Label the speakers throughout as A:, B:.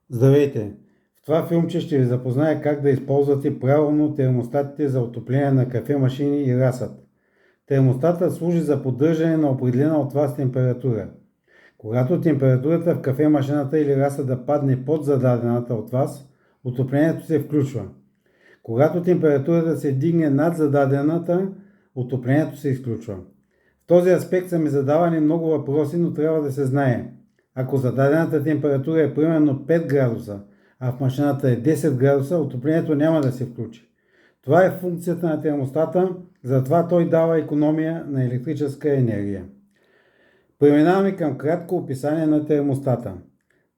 A: Здравейте! В това филмче ще ви запозная как да използвате правилно термостатите за отопление на кафе-машини и разсад. Термостатът служи за поддържане на определена от вас температура. Когато температурата в кафе-машината или разсада падне под зададената от вас, отоплението се включва. Когато температурата се дигне над зададената, отоплението се изключва. В този аспект са ми задавани много въпроси, но трябва да се знае. Ако зададената температура е примерно 5 градуса, а в машината е 10 градуса, отоплението няма да се включи. Това е функцията на термостата, затова той дава икономия на електрическа енергия. Преминаваме към кратко описание на термостата.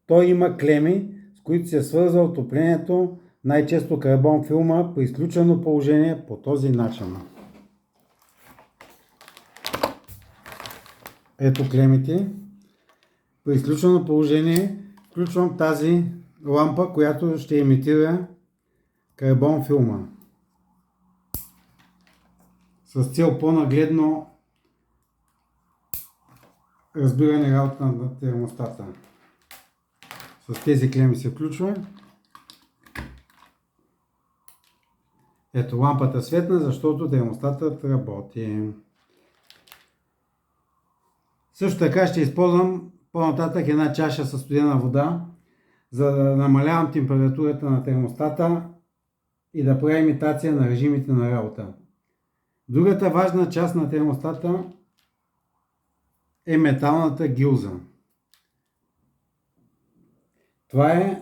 A: Той има клеми, с които се свързва отоплението, най-често карбон филма, при изключено положение по този начин. Ето клемите. При изключено положение включвам тази лампа, която ще имитира карбон филма. С цел по-нагледно разбиране работа на термостата. С тези клеми се включва. Ето лампата светна, защото термостатът работи. Също така ще използвам по-нататък една чаша със студена вода, за да намалявам температурата на термостата и да правя имитация на режимите на работа. Другата важна част на термостата е металната гилза. Това е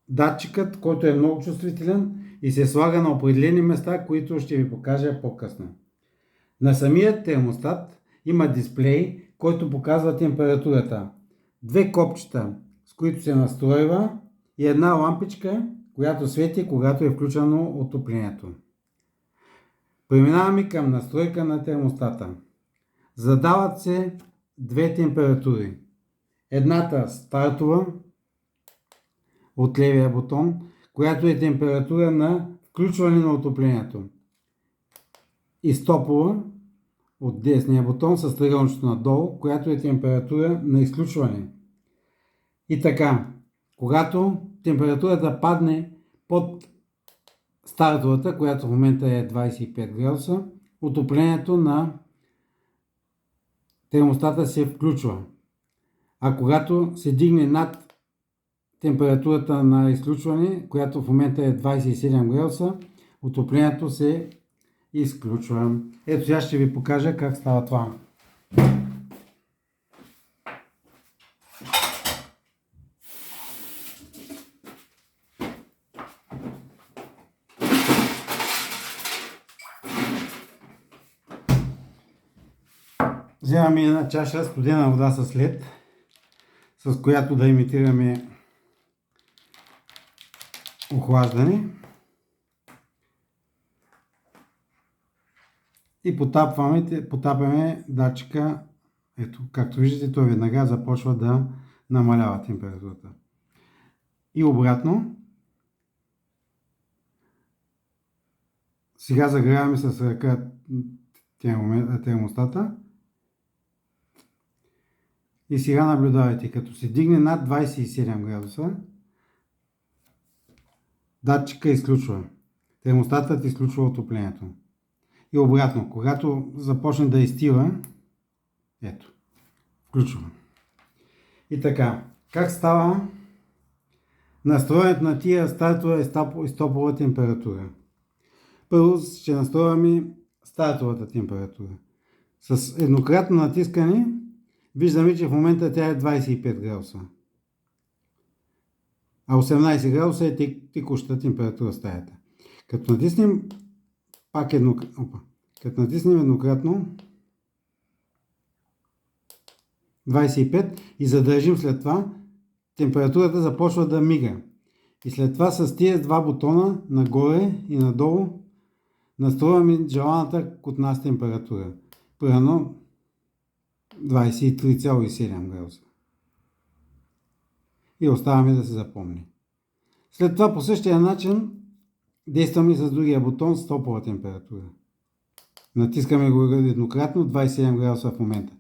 A: датчикът, който е много чувствителен и се слага на определени места, които ще ви покажа по-късно. На самият термостат има дисплей, който показва температурата. Две копчета, с които се настройва, и една лампичка, която свети, когато е включено отоплението. Преминаваме към настройка на термостата. Задават се две температури. Едната стартова от левия бутон, която е температура на включване на отоплението. И стопова от десния бутон с триъгълничето надолу, която е температура на изключване. И така, когато температурата падне под стартовата, която в момента е 25 градуса, отоплението на термостата се включва. А когато се дигне над температурата на изключване, която в момента е 27 градуса, отоплението се изключва. Ето сега ще ви покажа как става това. Вземаме една чаша студена вода с лед, с която да имитираме охлаждане. И потапяме датчика. Ето, както виждате, той веднага започва да намалява температурата. И обратно. Сега загряваме с ръка термостата. И сега наблюдавайте, като се дигне над 27 градуса, датчика изключва. Термостатът изключва отоплението. И обратно, когато започне да изтива, ето, включвам. И така, как става настроенето на тия стартова и стопова температура? Първо ще настрояме стартовата температура. С еднократно натискане виждаме, че в момента тя е 25 градуса. А 18 градуса е текущата температура в стаята. Като натиснем еднократно 25 и задържим след това, температурата започва да мига. И след това с тези два бутона нагоре и надолу настрояваме желаната от нас температура. Примерно 23,7 градуса. И оставяме да се запомни. След това по същия начин действаме с другия бутон с топова температура. Натискаме го еднократно, 27 градуса в момента.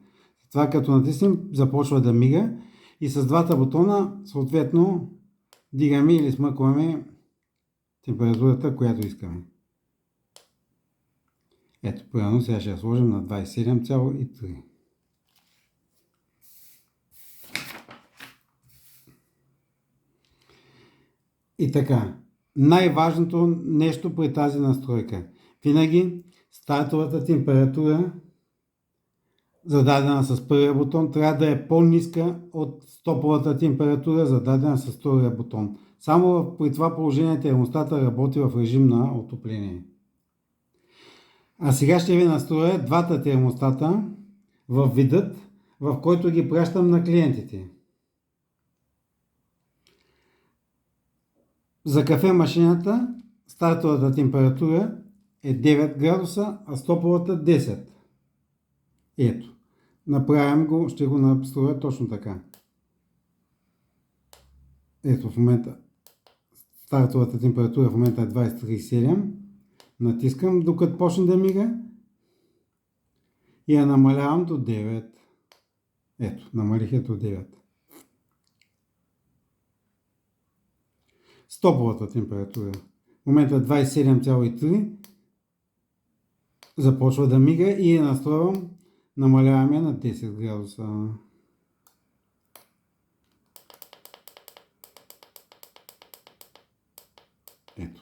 A: Това като натиснем започва да мига И с двата бутона, съответно, дигаме или смъкваме температурата, която искаме. Ето, примерно сега ще я сложим на 27,3. И така, най-важното нещо при тази настройка. Винаги стартовата температура, зададена с първия бутон, трябва да е по-ниска от стоповата температура, зададена с втория бутон. Само при това положение термостата работи в режим на отопление. А сега ще ви настроя двата термостата в видът, в който ги пращам на клиентите. За кафе-машината стартовата температура е 9 градуса, а стоповата 10. Ето, направим го, ще го настроя точно така. Ето в момента стартовата температура в момента е 23,7. Натискам докато почне да мига и я намалявам до 9. Ето, намалих я до 9. Стоповата температура в момента е 27,3. Започва да мига и я настройвам, намаляваме на 10 градуса. Ето.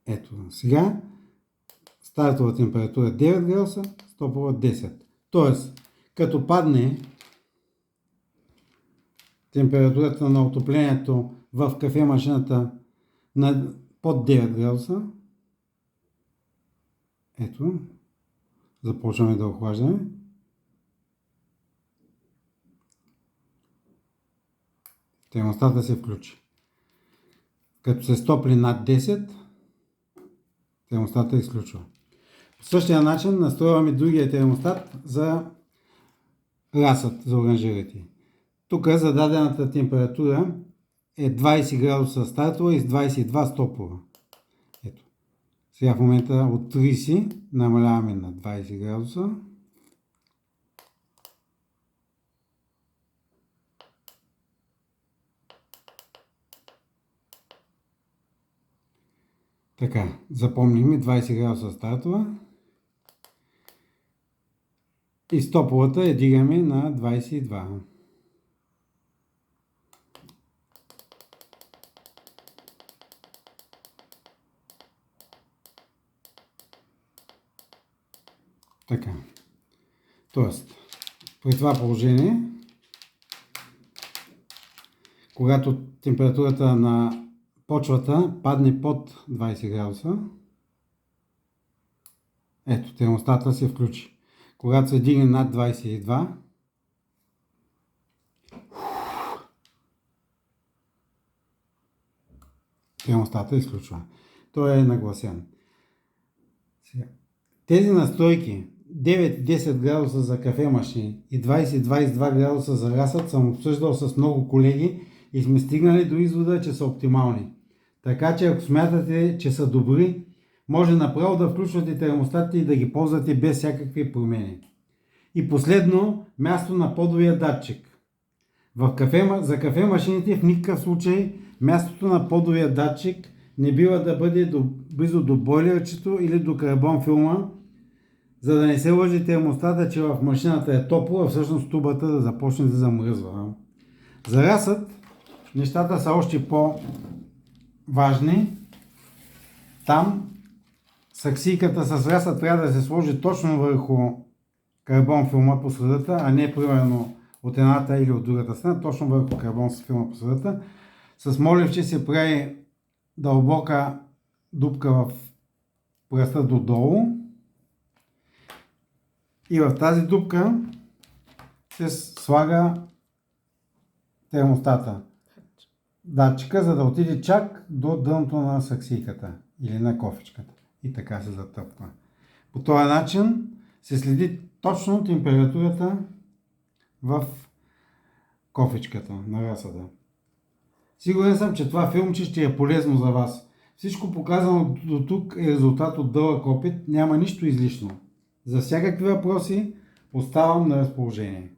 A: Ето, сега стартова температура 9 градуса, стопова 10. Тоест, като падне температурата на отоплението в кафе-машината на под 9 градуса, ето, започваме да охлаждаме. Термостата се включи. Като се стопли над 10, термостата изключва. По същия начин настройваме другия термостат за расът, за оранжериите. Тук зададената температура е 20 градуса стартова и с 22 стопова. Ето. Сега в момента от 30 намаляваме на 20 градуса. Така, запомнихме 20 градуса стартова и стоповата я дигаме на 22. Така, тоест, при това положение, когато температурата на почвата падне под 20 градуса, ето, термостата се включи. Когато се дигне над 22, термостата изключва. Той е нагласен. Тези настройки 9 и 10 градуса за кафе машини и 20-22 градуса за расът съм обсъждал с много колеги и сме стигнали до извода, че са оптимални. Така че ако смятате, че са добри, може направо да включвате термостатите и да ги ползвате без всякакви промени. И последно, място на подовия датчик. За кафе машините в никакъв случай мястото на подовия датчик не бива да бъде близо до бойлерчето или до карбон филма, за да не се лъжи термостата, че в машината е топло, а всъщност тубата да започне да замръзва. За расът нещата са още по-важни. Там саксийката с раса трябва да се сложи точно върху карбон филма по средата, а не примерно от едната или от другата страна, точно върху карбон филма по средата. С моливче се прави дълбока дупка в пръста додолу и в тази дупка се слага термостата, датчика, за да отиде чак до дъното на саксийката или на кофичката и така се затъпва. По този начин се следи точно температурата в кофичката на расата. Сигурен съм, че това филмче ще е полезно за вас. Всичко показано до тук е резултат от дълъг опит, няма нищо излишно. За всякакви въпроси Оставам на разположение.